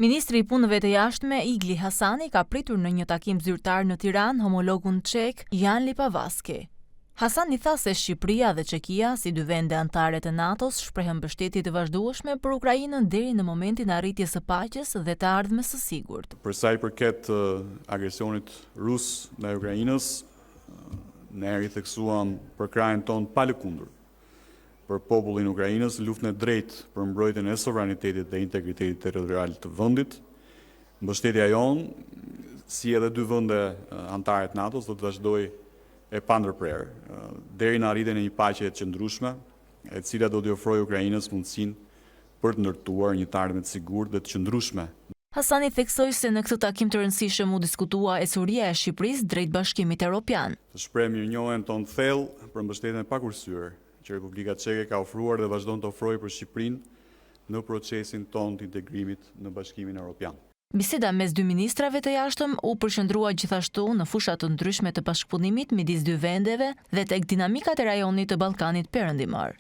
Ministri i Punëve të Jashtme Igli Hasani ka pritur në një takim zyrtar në Tiranë homologun çek Jan Lipavaski. Hasani tha se Shqipëria dhe Çekia, si dy vende anëtare të NATO-s, shprehen mbështetje të vazhdueshme për Ukrainën deri në momentin e arritjes së paqes dhe të ardhmes së sigurt. Për sa i përket agresionit rus ndaj Ukrainës, ne ritheksuam për krajin ton pa lëkundur. Për popullin e Ukrainës, luftën e drejtë për mbrojtjen e sovranitetit dhe integritetit territorial të vendit. Mbështetja jonë, si edhe dy vende anëtare të NATO-s, do të vazhdojë e pandërprerë, deri në arritjen e një paqe të qëndrueshme, e cila do t'i ofrojë Ukrainës mundësinë për të ndërtuar një ardhmë të sigurt dhe të qëndrueshme. Hasani theksoi se në këtë takim të rëndësishëm u diskutua ecuria e Shqipërisë drejt Bashkimit Evropian. Të shpreh mirënjohjen tonë thellë për mbështetjen e pakursyer që Republika Çeke ka ofruar dhe vazhdon të ofrojë për Shqipërinë në procesin tonë të integrimit në Bashkimin Evropian. Biseda mes dy ministrave të jashtëm u përqendrua gjithashtu në fusha të ndryshme të bashkëpunimit midis dy vendeve dhe tek dinamikat e rajonit të Ballkanit Perëndimor.